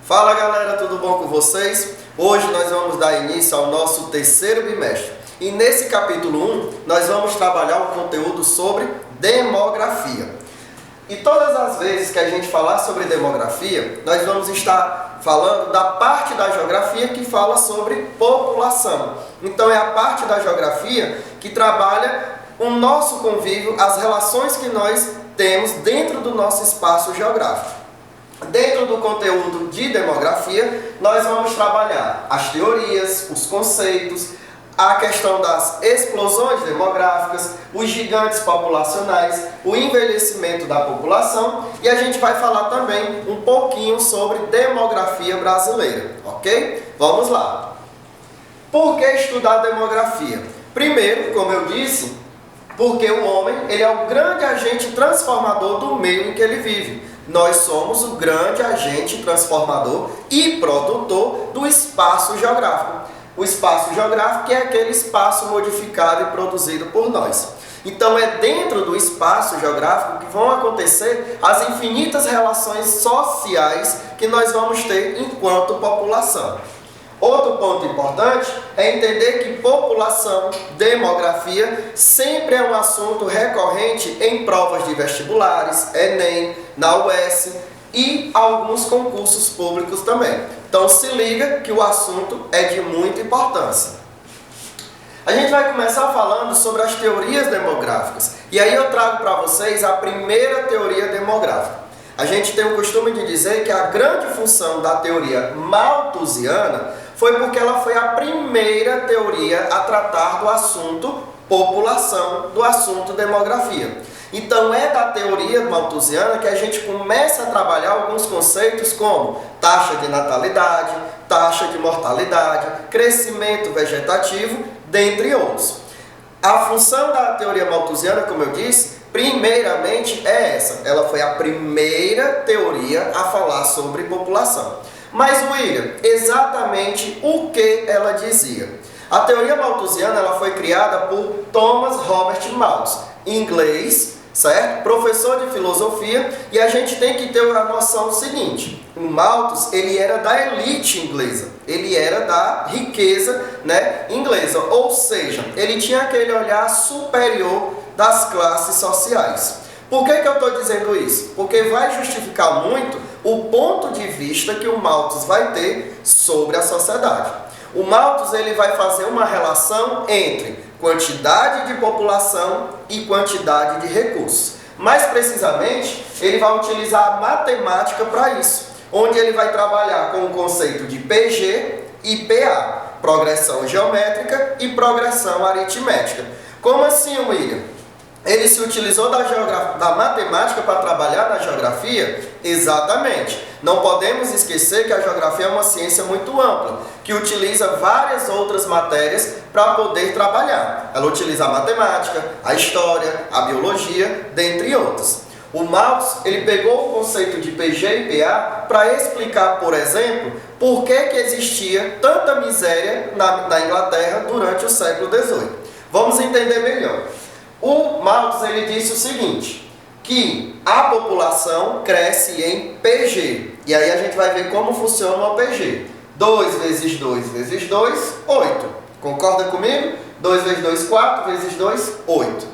Fala galera, tudo bom com vocês? Hoje nós vamos dar início ao nosso terceiro bimestre e nesse capítulo 1 nós vamos trabalhar um conteúdo sobre demografia. E todas as vezes que a gente falar sobre demografia, nós vamos estar falando da parte da geografia que fala sobre população. Então é a parte da geografia que trabalha o nosso convívio, as relações que nós temos dentro do nosso espaço geográfico. Dentro do conteúdo de demografia, nós vamos trabalhar as teorias, os conceitos, a questão das explosões demográficas, os gigantes populacionais, o envelhecimento da população e a gente vai falar também um pouquinho sobre demografia brasileira, ok? Vamos lá! Por que estudar demografia? Primeiro, como eu disse, porque o homem ele é o grande agente transformador do meio em que ele vive. Nós somos o grande agente transformador e produtor do espaço geográfico. O espaço geográfico é aquele espaço modificado e produzido por nós. Então é dentro do espaço geográfico que vão acontecer as infinitas relações sociais que nós vamos ter enquanto população. Outro ponto importante é entender que população, demografia, sempre é um assunto recorrente em provas de vestibulares, Enem, na UES e alguns concursos públicos também. Então se liga que o assunto é de muita importância. A gente vai começar falando sobre as teorias demográficas. E aí eu trago para vocês a primeira teoria demográfica. A gente tem o costume de dizer que a grande função da teoria malthusiana foi porque ela foi a primeira teoria a tratar do assunto população, do assunto demografia. Então é da teoria malthusiana que a gente começa a trabalhar alguns conceitos como taxa de natalidade, taxa de mortalidade, crescimento vegetativo, dentre outros. A função da teoria malthusiana, como eu disse, primeiramente é essa. Ela foi a primeira teoria a falar sobre população. Mas, William, exatamente o que ela dizia? A teoria malthusiana ela foi criada por Thomas Robert Malthus, inglês, certo? Professor de filosofia, e a gente tem que ter a noção seguinte: o Malthus ele era da elite inglesa, ele era da riqueza, inglesa, ou seja, ele tinha aquele olhar superior das classes sociais. Por que eu estou dizendo isso? Porque vai justificar muito o ponto de vista que o Malthus vai ter sobre a sociedade. O Malthus ele vai fazer uma relação entre quantidade de população e quantidade de recursos. Mais precisamente, ele vai utilizar a matemática para isso, onde ele vai trabalhar com o conceito de PG e PA, progressão geométrica e progressão aritmética. Como assim, William? Ele se utilizou da matemática para trabalhar na geografia? Exatamente. Não podemos esquecer que a geografia é uma ciência muito ampla, que utiliza várias outras matérias para poder trabalhar. Ela utiliza a matemática, a história, a biologia, dentre outras. O Malthus ele pegou o conceito de PG e PA para explicar, por exemplo, por que existia tanta miséria na Inglaterra durante o século XVIII. Vamos entender melhor. O Malthus ele disse o seguinte, que a população cresce em PG. E aí a gente vai ver como funciona o PG. 2 vezes 2 vezes 2, 8. Concorda comigo? 2 vezes 2, 4, vezes 2, 8.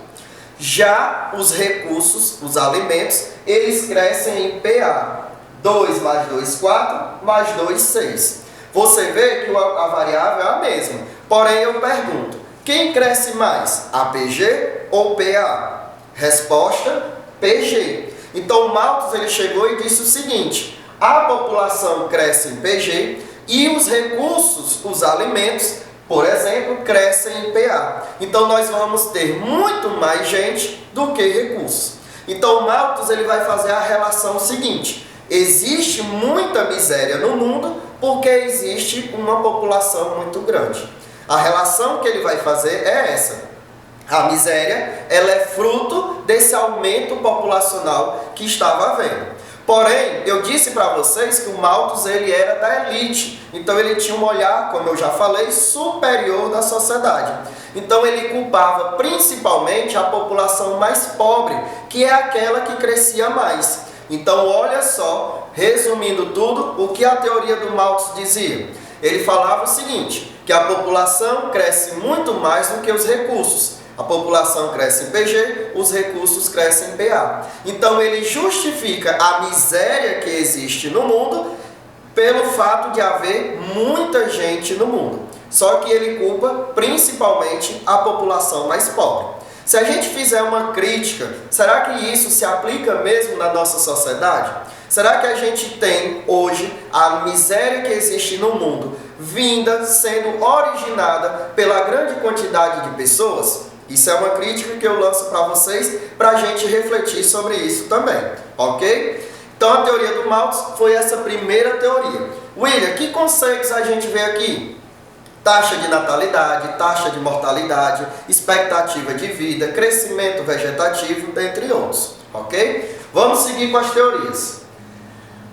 Já os recursos, os alimentos, eles crescem em PA. 2 mais 2, 4, mais 2, 6. Você vê que a variável é a mesma. Porém, eu pergunto, quem cresce mais, APG ou PA? Resposta, PG. Então, o Malthus ele chegou e disse o seguinte, a população cresce em PG e os recursos, os alimentos, por exemplo, crescem em PA. Então, nós vamos ter muito mais gente do que recursos. Então, o Malthus ele vai fazer a relação seguinte, existe muita miséria no mundo porque existe uma população muito grande. A relação que ele vai fazer é essa. A miséria, ela é fruto desse aumento populacional que estava havendo. Porém, eu disse para vocês que o Malthus ele era da elite. Então ele tinha um olhar, como eu já falei, superior da sociedade. Então ele culpava principalmente a população mais pobre, que é aquela que crescia mais. Então, olha só, resumindo tudo, o que a teoria do Malthus dizia. Ele falava o seguinte, que a população cresce muito mais do que os recursos. A população cresce em PG, os recursos crescem em PA. Então, ele justifica a miséria que existe no mundo pelo fato de haver muita gente no mundo. Só que ele culpa principalmente a população mais pobre. Se a gente fizer uma crítica, será que isso se aplica mesmo na nossa sociedade? Será que a gente tem hoje a miséria que existe no mundo vinda, sendo originada pela grande quantidade de pessoas? Isso é uma crítica que eu lanço para vocês, para a gente refletir sobre isso também, ok? Então a teoria do Malthus foi essa primeira teoria. William, que conceitos a gente vê aqui? Taxa de natalidade, taxa de mortalidade, expectativa de vida, crescimento vegetativo, dentre outros, ok? Vamos seguir com as teorias.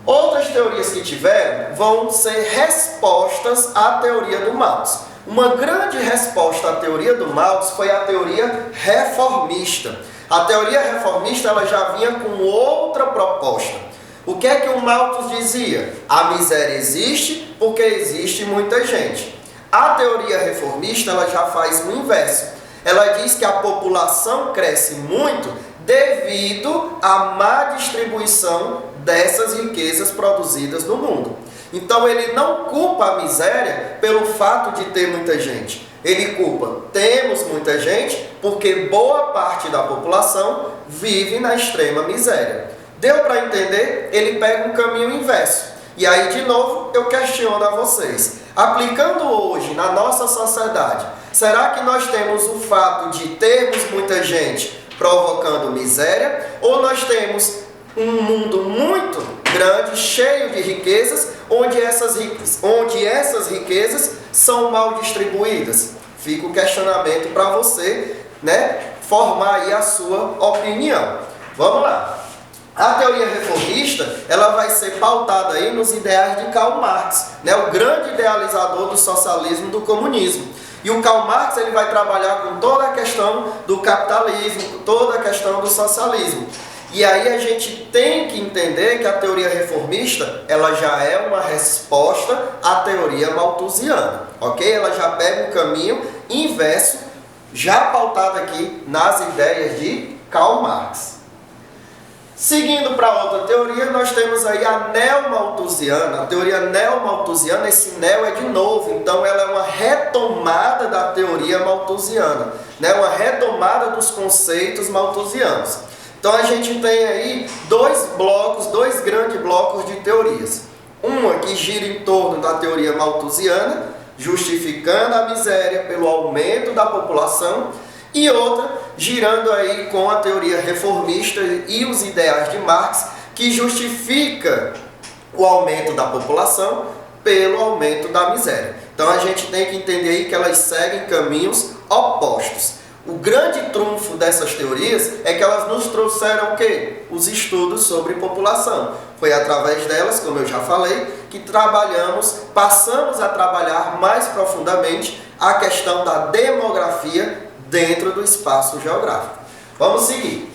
Outras teorias que tiveram vão ser respostas à teoria do Malthus. Uma grande resposta à teoria do Malthus foi a teoria reformista. A teoria reformista ela já vinha com outra proposta. O que é que o Malthus dizia? A miséria existe porque existe muita gente. A teoria reformista ela já faz o inverso. Ela diz que a população cresce muito devido à má distribuição dessas riquezas produzidas no mundo. Então ele não culpa a miséria pelo fato de ter muita gente. Ele culpa, temos muita gente porque boa parte da população vive na extrema miséria. Deu para entender? Ele pega um caminho inverso. E aí, de novo, eu questiono a vocês. Aplicando hoje na nossa sociedade, será que nós temos o fato de termos muita gente provocando miséria? Ou nós temos um mundo muito grande, cheio de riquezas, onde essas riquezas são mal distribuídas? Fica o questionamento para você, formar aí a sua opinião. Vamos lá. A teoria reformista, ela vai ser pautada aí nos ideais de Karl Marx, o grande idealizador do socialismo e do comunismo. E o Karl Marx ele vai trabalhar com toda a questão do capitalismo, toda a questão do socialismo. E aí a gente tem que entender que a teoria reformista, ela já é uma resposta à teoria malthusiana, ok? Ela já pega um caminho inverso, já pautado aqui nas ideias de Karl Marx. Seguindo para outra teoria, nós temos aí a neomalthusiana. A teoria neomalthusiana, esse neo é de novo, então ela é uma retomada da teoria malthusiana, uma retomada dos conceitos malthusianos. Então a gente tem aí dois grandes blocos de teorias. Uma que gira em torno da teoria malthusiana, justificando a miséria pelo aumento da população, e outra girando aí com a teoria reformista e os ideais de Marx, que justifica o aumento da população pelo aumento da miséria. Então a gente tem que entender aí que elas seguem caminhos opostos. O grande trunfo dessas teorias é que elas nos trouxeram o quê? Os estudos sobre população. Foi através delas, como eu já falei, que passamos a trabalhar mais profundamente a questão da demografia dentro do espaço geográfico. Vamos seguir.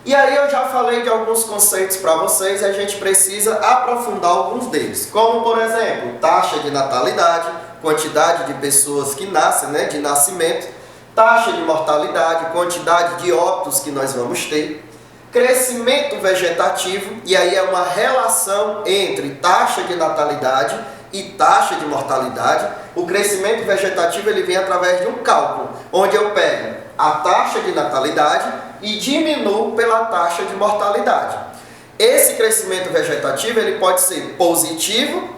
E aí eu já falei de alguns conceitos para vocês e a gente precisa aprofundar alguns deles. Como, por exemplo, taxa de natalidade, quantidade de pessoas que nascem, de nascimento, taxa de mortalidade, quantidade de óbitos que nós vamos ter, crescimento vegetativo, e aí é uma relação entre taxa de natalidade e taxa de mortalidade. O crescimento vegetativo ele vem através de um cálculo, onde eu pego a taxa de natalidade e diminuo pela taxa de mortalidade. Esse crescimento vegetativo ele pode ser positivo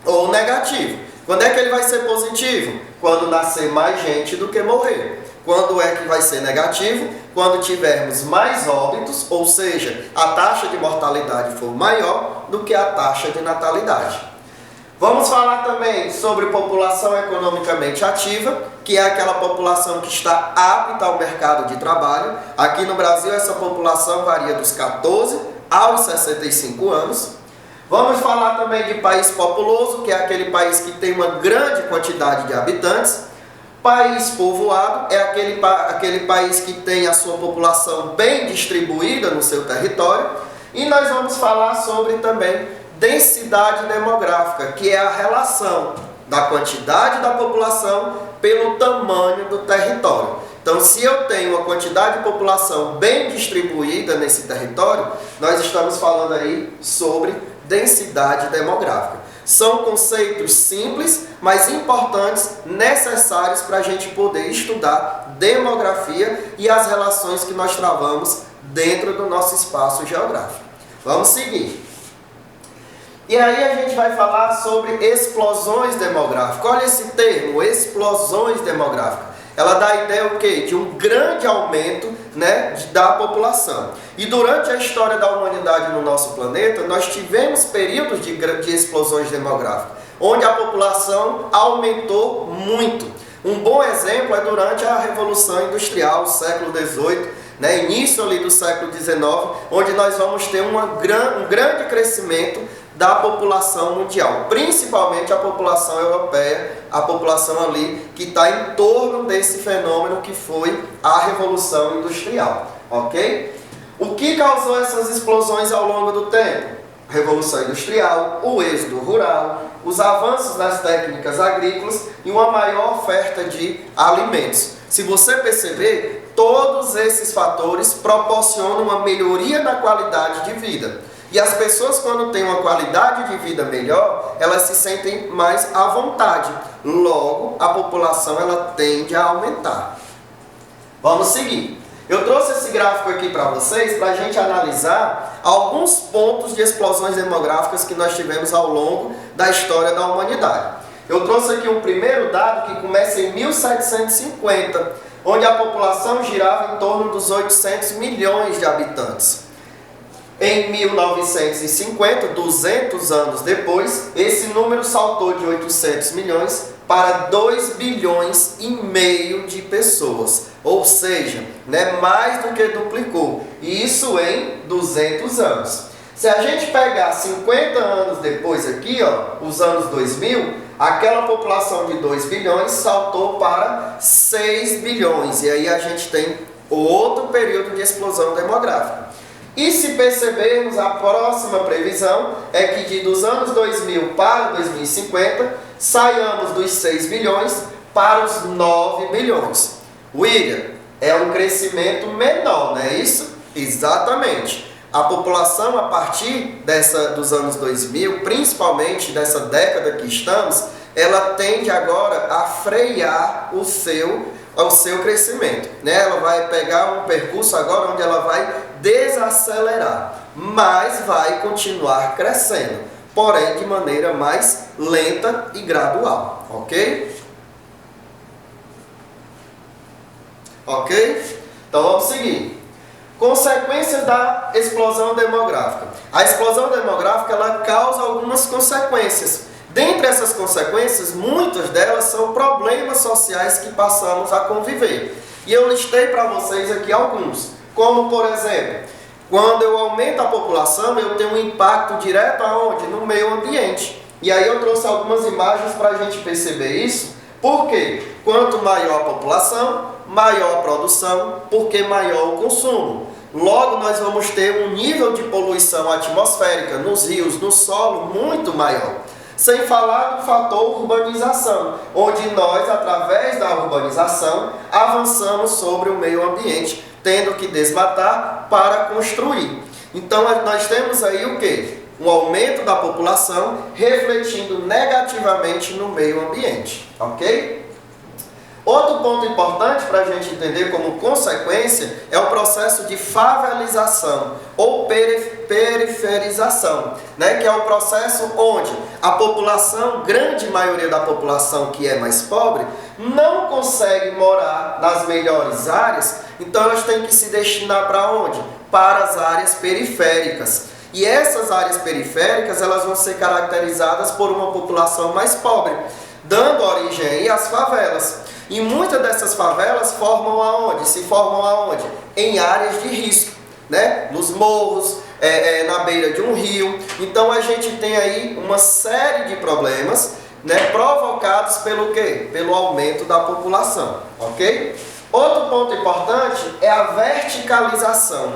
ou negativo. Quando é que ele vai ser positivo? Quando nascer mais gente do que morrer. Quando é que vai ser negativo? Quando tivermos mais óbitos, ou seja, a taxa de mortalidade for maior do que a taxa de natalidade. Vamos falar também sobre população economicamente ativa, que é aquela população que está apta ao mercado de trabalho. Aqui no Brasil, essa população varia dos 14 aos 65 anos. Vamos falar também de país populoso, que é aquele país que tem uma grande quantidade de habitantes. País povoado é aquele país que tem a sua população bem distribuída no seu território. E nós vamos falar sobre também densidade demográfica, que é a relação da quantidade da população pelo tamanho do território. Então, se eu tenho uma quantidade de população bem distribuída nesse território, nós estamos falando aí sobre densidade demográfica. São conceitos simples, mas importantes, necessários para a gente poder estudar demografia e as relações que nós travamos dentro do nosso espaço geográfico. Vamos seguir. E aí a gente vai falar sobre explosões demográficas. Olha esse termo, explosões demográficas. Ela dá a ideia o quê? De um grande aumento, né, da população. E durante a história da humanidade no nosso planeta, nós tivemos períodos de explosões demográficas, onde a população aumentou muito. Um bom exemplo é durante a Revolução Industrial, século XVIII, né, início ali do século XIX, onde nós vamos ter um grande crescimento da população mundial, principalmente a população europeia, a população ali que está em torno desse fenômeno que foi a Revolução Industrial, ok? O que causou essas explosões ao longo do tempo? A Revolução Industrial, o êxodo rural, os avanços nas técnicas agrícolas e uma maior oferta de alimentos. Se você perceber, todos esses fatores proporcionam uma melhoria na qualidade de vida. E as pessoas, quando têm uma qualidade de vida melhor, elas se sentem mais à vontade. Logo, a população ela tende a aumentar. Vamos seguir. Eu trouxe esse gráfico aqui para vocês, para a gente analisar alguns pontos de explosões demográficas que nós tivemos ao longo da história da humanidade. Eu trouxe aqui um primeiro dado que começa em 1750, onde a população girava em torno dos 800 milhões de habitantes. Em 1950, 200 anos depois, esse número saltou de 800 milhões para 2 bilhões e meio de pessoas. Ou seja, né, mais do que duplicou. E isso em 200 anos. Se a gente pegar 50 anos depois aqui, ó, os anos 2000, aquela população de 2 bilhões saltou para 6 bilhões. E aí a gente tem outro período de explosão demográfica. E se percebermos, a próxima previsão é que dos anos 2000 para 2050, saiamos dos 6 bilhões para os 9 bilhões. William, é um crescimento menor, não é isso? Exatamente. A população, a partir dos anos 2000, principalmente dessa década que estamos, ela tende agora a frear o seu crescimento, né? Ela vai pegar um percurso agora onde ela vai desacelerar, mas vai continuar crescendo, porém de maneira mais lenta e gradual, ok? Ok? Então vamos seguir. Consequências da explosão demográfica. A explosão demográfica ela causa algumas consequências. Dentre essas consequências, muitas delas são problemas sociais que passamos a conviver. E eu listei para vocês aqui alguns. Como, por exemplo, quando eu aumento a população, eu tenho um impacto direto aonde? No meio ambiente. E aí eu trouxe algumas imagens para a gente perceber isso. Por quê? Quanto maior a população, maior a produção, porque maior o consumo. Logo, nós vamos ter um nível de poluição atmosférica nos rios, no solo, muito maior. Sem falar do fator urbanização, onde nós, através da urbanização, avançamos sobre o meio ambiente, tendo que desmatar para construir. Então, nós temos aí o quê? Um aumento da população refletindo negativamente no meio ambiente, ok? Outro ponto importante para a gente entender como consequência é o processo de favelização ou periferização, né? Que é o processo onde a população, grande maioria da população que é mais pobre, não consegue morar nas melhores áreas, então elas têm que se destinar para onde? Para as áreas periféricas. E essas áreas periféricas elas vão ser caracterizadas por uma população mais pobre, dando origem aí às favelas. E muitas dessas favelas formam aonde? Se formam aonde? Em áreas de risco, né? Nos morros, na beira de um rio. Então a gente tem aí uma série de problemas, né, provocados pelo quê? Pelo aumento da população, ok? Outro ponto importante é a verticalização,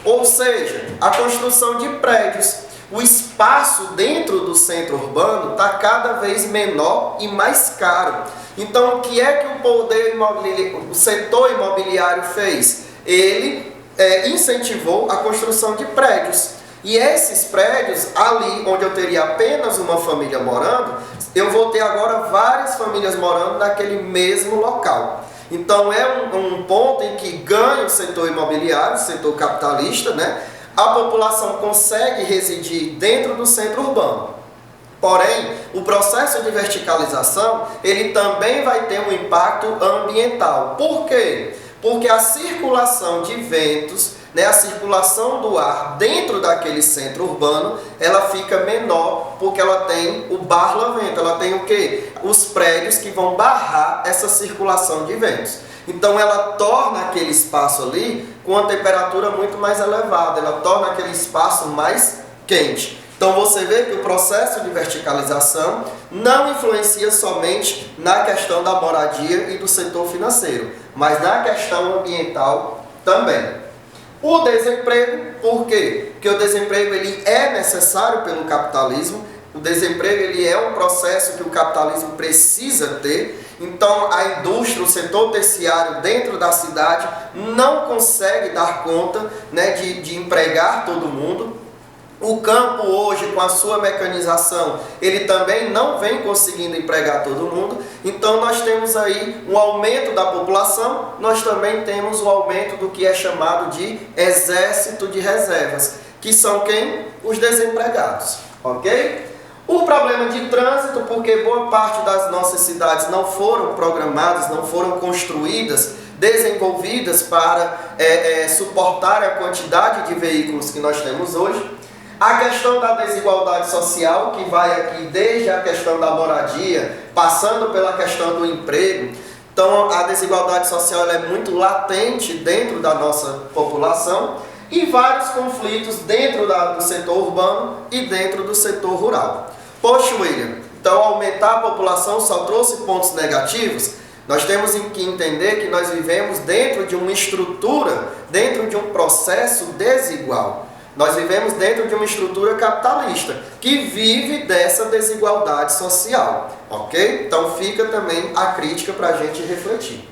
Ou seja, a construção de prédios. O espaço dentro do centro urbano está cada vez menor e mais caro. Então, o que é que o setor imobiliário fez? Ele incentivou a construção de prédios. E esses prédios, ali onde eu teria apenas uma família morando, eu vou ter agora várias famílias morando naquele mesmo local. Então, é um ponto em que ganha o setor imobiliário, o setor capitalista, né? A população consegue residir dentro do centro urbano. Porém, o processo de verticalização, ele também vai ter um impacto ambiental. Por quê? Porque a circulação de ventos, né, a circulação do ar dentro daquele centro urbano, ela fica menor porque ela tem o barla-vento. Ela tem o quê? Os prédios que vão barrar essa circulação de ventos. Então ela torna aquele espaço ali com uma temperatura muito mais elevada, ela torna aquele espaço mais quente. Então você vê que o processo de verticalização não influencia somente na questão da moradia e do setor financeiro, mas na questão ambiental também. O desemprego, por quê? Porque o desemprego ele é necessário pelo capitalismo. O desemprego ele é um processo que o capitalismo precisa ter. Então a indústria, o setor terciário dentro da cidade não consegue dar conta, né, de empregar todo mundo. O campo hoje, com a sua mecanização, ele também não vem conseguindo empregar todo mundo. Então nós temos aí um aumento da população, nós também temos o aumento do que é chamado de exército de reservas, que são quem? Os desempregados, ok? O problema de trânsito, porque boa parte das nossas cidades não foram programadas, não foram construídas, desenvolvidas para suportar a quantidade de veículos que nós temos hoje. A questão da desigualdade social, que vai aqui desde a questão da moradia, passando pela questão do emprego. Então a desigualdade social ela é muito latente dentro da nossa população. E vários conflitos dentro do setor urbano e dentro do setor rural. Poxa, William, então aumentar a população só trouxe pontos negativos? Nós temos que entender que nós vivemos dentro de uma estrutura, dentro de um processo desigual. Nós vivemos dentro de uma estrutura capitalista, que vive dessa desigualdade social, ok? Então fica também a crítica para a gente refletir.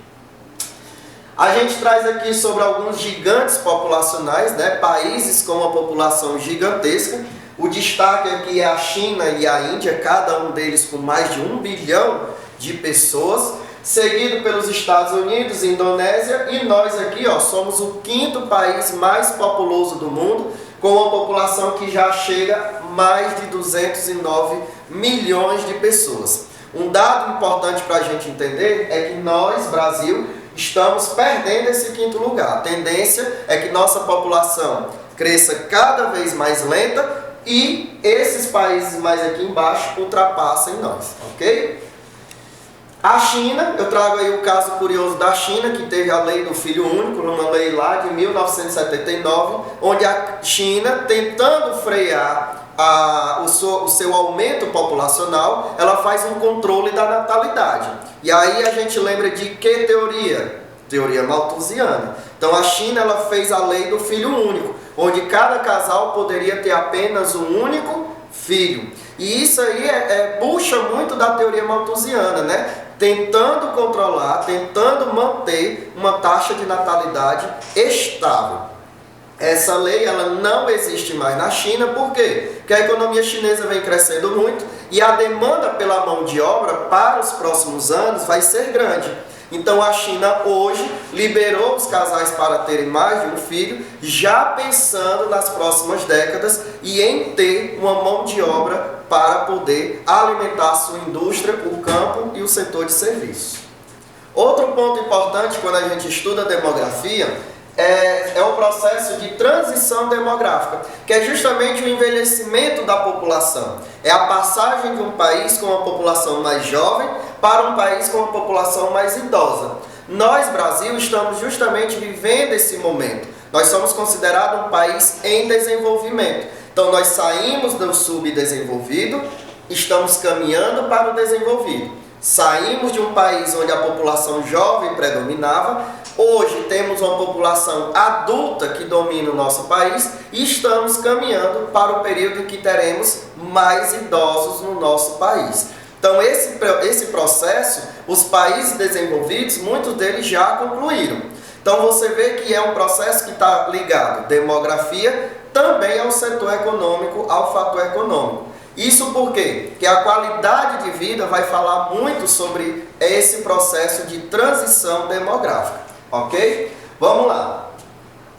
A gente traz aqui sobre alguns gigantes populacionais, né? Países com uma população gigantesca. O destaque aqui é a China e a Índia, cada um deles com mais de 1 bilhão de pessoas, seguido pelos Estados Unidos e Indonésia, e nós aqui somos o 5º país mais populoso do mundo, com uma população que já chega a mais de 209 milhões de pessoas. Um dado importante para a gente entender é que nós, Brasil, estamos perdendo esse 5º lugar. A tendência é que nossa população cresça cada vez mais lenta e esses países mais aqui embaixo ultrapassem nós, ok? A China, eu trago aí o caso curioso da China, que teve a lei do filho único, uma lei lá de 1979, onde a China, tentando frear o seu aumento populacional, ela faz um controle da natalidade. E aí a gente lembra de que teoria? Teoria malthusiana. Então a China ela fez a lei do filho único, onde cada casal poderia ter apenas um único filho. E isso aí puxa muito da teoria malthusiana, né? Tentando controlar, tentando manter uma taxa de natalidade estável. Essa lei ela não existe mais na China, por quê? Porque a economia chinesa vem crescendo muito e a demanda pela mão de obra para os próximos anos vai ser grande. Então a China hoje liberou os casais para terem mais de um filho, já pensando nas próximas décadas e em ter uma mão de obra para poder alimentar a sua indústria, o campo e o setor de serviços. Outro ponto importante quando a gente estuda demografia é o processo de transição demográfica, que é justamente o envelhecimento da população. É a passagem de um país com uma população mais jovem para um país com uma população mais idosa. Nós, Brasil, estamos justamente vivendo esse momento. Nós somos considerados um país em desenvolvimento. Então, nós saímos do subdesenvolvido, estamos caminhando para o desenvolvido. Saímos de um país onde a população jovem predominava Hoje temos uma população adulta que domina o nosso país e estamos caminhando para o período em que teremos mais idosos no nosso país. Então esse processo, os países desenvolvidos, muitos deles já concluíram. Então você vê que é um processo que está ligado demografia também ao setor econômico, ao fator econômico. Isso por quê? Porque a qualidade de vida vai falar muito sobre esse processo de transição demográfica, ok? Vamos lá.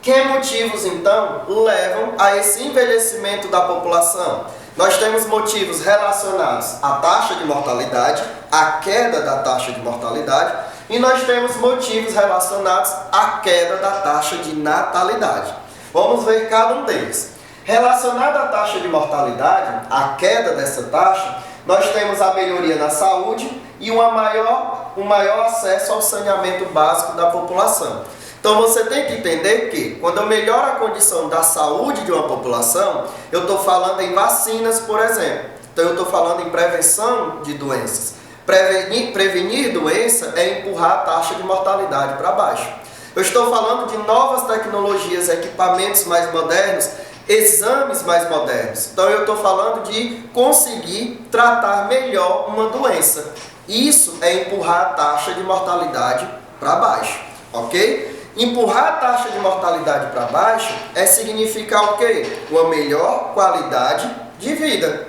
Que motivos, então, levam a esse envelhecimento da população? Nós temos motivos relacionados à taxa de mortalidade, à queda da taxa de mortalidade, e nós temos motivos relacionados à queda da taxa de natalidade. Vamos ver cada um deles. Relacionado à taxa de mortalidade, a queda dessa taxa, nós temos a melhoria na saúde e um maior acesso ao saneamento básico da população. Então você tem que entender que quando eu melhoro a condição da saúde de uma população, eu estou falando em vacinas, por exemplo. Então eu estou falando em prevenção de doenças. Prevenir doença é empurrar a taxa de mortalidade para baixo. Eu estou falando de novas tecnologias, equipamentos mais modernos, exames mais modernos. Então eu estou falando de conseguir tratar melhor uma doença. Isso é empurrar a taxa de mortalidade para baixo, ok? Empurrar a taxa de mortalidade para baixo significar o quê? Uma melhor qualidade de vida.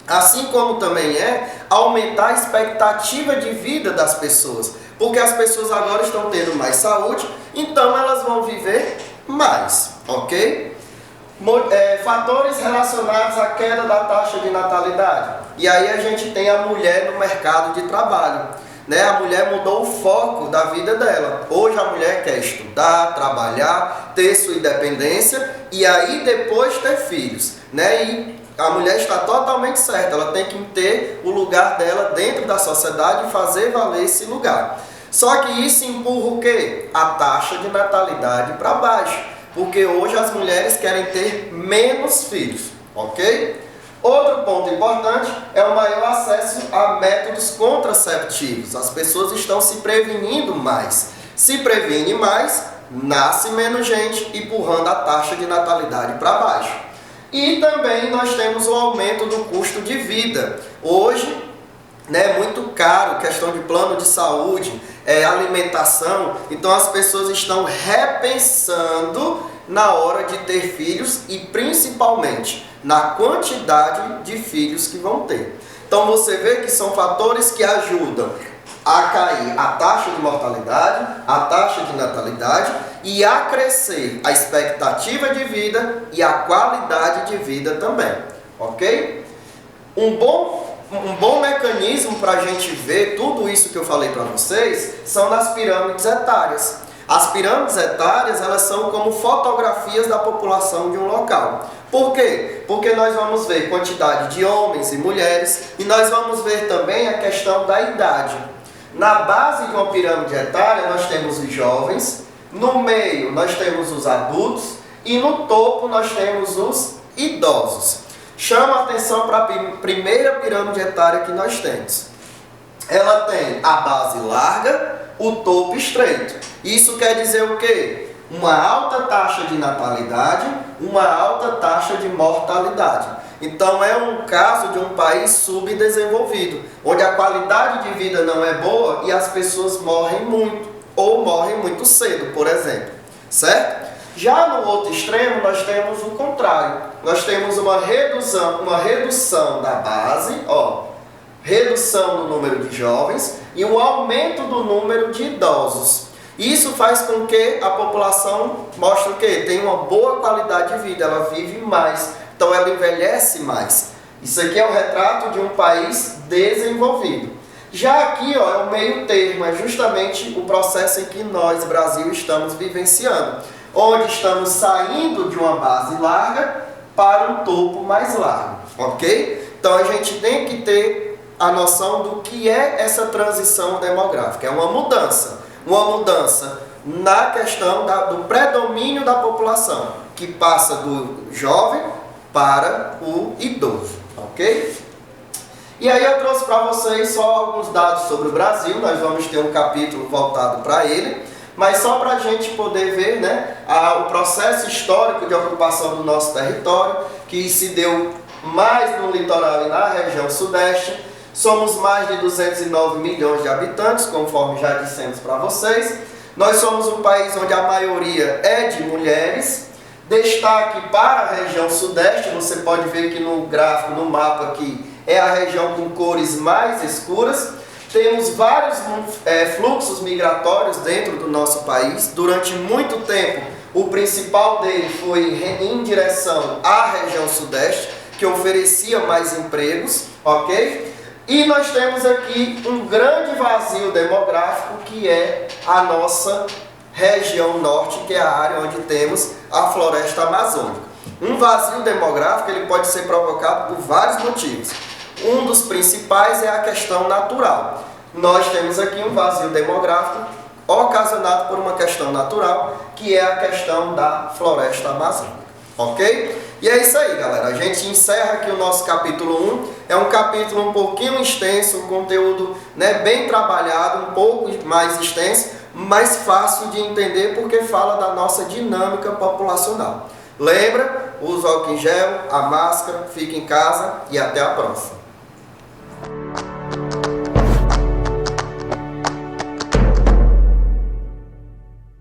Assim como também aumentar a expectativa de vida das pessoas. Porque as pessoas agora estão tendo mais saúde, então elas vão viver mais, ok? Fatores relacionados à queda da taxa de natalidade. E aí a gente tem a mulher no mercado de trabalho. A mulher mudou o foco da vida dela. Hoje a mulher quer estudar, trabalhar, ter sua independência e aí depois ter filhos. E a mulher está totalmente certa, ela tem que ter o lugar dela dentro da sociedade e fazer valer esse lugar. Só que isso empurra o quê? A taxa de natalidade para baixo. Porque hoje as mulheres querem ter menos filhos, ok? Outro ponto importante é o maior acesso a métodos contraceptivos. As pessoas estão se prevenindo mais. Se previne mais, nasce menos gente, empurrando a taxa de natalidade para baixo. E também nós temos o aumento do custo de vida. Hoje, é muito caro, questão de plano de saúde, alimentação. Então as pessoas estão repensando na hora de ter filhos e principalmente na quantidade de filhos que vão ter. Então você vê que são fatores que ajudam a cair a taxa de mortalidade, a taxa de natalidade e a crescer a expectativa de vida e a qualidade de vida também, ok? Um bom mecanismo para a gente ver tudo isso que eu falei para vocês são nas pirâmides etárias. As pirâmides etárias, elas são como fotografias da população de um local. Por quê? Porque nós vamos ver quantidade de homens e mulheres e nós vamos ver também a questão da idade. Na base de uma pirâmide etária, nós temos os jovens, no meio nós temos os adultos e no topo nós temos os idosos. Chama a atenção para a primeira pirâmide etária que nós temos. Ela tem a base larga, o topo estreito. Isso quer dizer o quê? Uma alta taxa de natalidade, uma alta taxa de mortalidade. Então é um caso de um país subdesenvolvido, onde a qualidade de vida não é boa e as pessoas morrem muito, ou morrem muito cedo, por exemplo. Certo? Já no outro extremo, nós temos o contrário. Nós temos uma redução da base, redução no número de jovens e um aumento do número de idosos. Isso faz com que a população mostre o quê? Tem uma boa qualidade de vida, ela vive mais, então ela envelhece mais. Isso aqui é o retrato de um país desenvolvido. Já aqui é o meio termo, é justamente o processo em que nós, Brasil, estamos vivenciando, onde estamos saindo de uma base larga para um topo mais largo, ok? Então a gente tem que ter a noção do que é essa transição demográfica. É uma mudança na questão do predomínio da população, que passa do jovem para o idoso, ok? E aí eu trouxe para vocês só alguns dados sobre o Brasil, nós vamos ter um capítulo voltado para ele, mas só para a gente poder ver, né, o processo histórico de ocupação do nosso território, que se deu mais no litoral e na região sudeste. Somos mais de 209 milhões de habitantes, conforme já dissemos para vocês. Nós somos um país onde a maioria é de mulheres. Destaque para a região sudeste, você pode ver que no gráfico, no mapa aqui, é a região com cores mais escuras. Temos vários fluxos migratórios dentro do nosso país. Durante muito tempo, o principal dele foi em direção à região sudeste, que oferecia mais empregos, ok? E nós temos aqui um grande vazio demográfico, que é a nossa região norte, que é a área onde temos a floresta amazônica. Um vazio demográfico ele pode ser provocado por vários motivos. Um dos principais é a questão natural. Nós temos aqui um vazio demográfico ocasionado por uma questão natural, que é a questão da floresta amazônica. Ok? E é isso aí, galera. A gente encerra aqui o nosso capítulo 1. É um capítulo um pouquinho extenso, um conteúdo, né, bem trabalhado, um pouco mais extenso, mais fácil de entender porque fala da nossa dinâmica populacional. Lembra? Usa o álcool em gel, a máscara, fica em casa e até a próxima.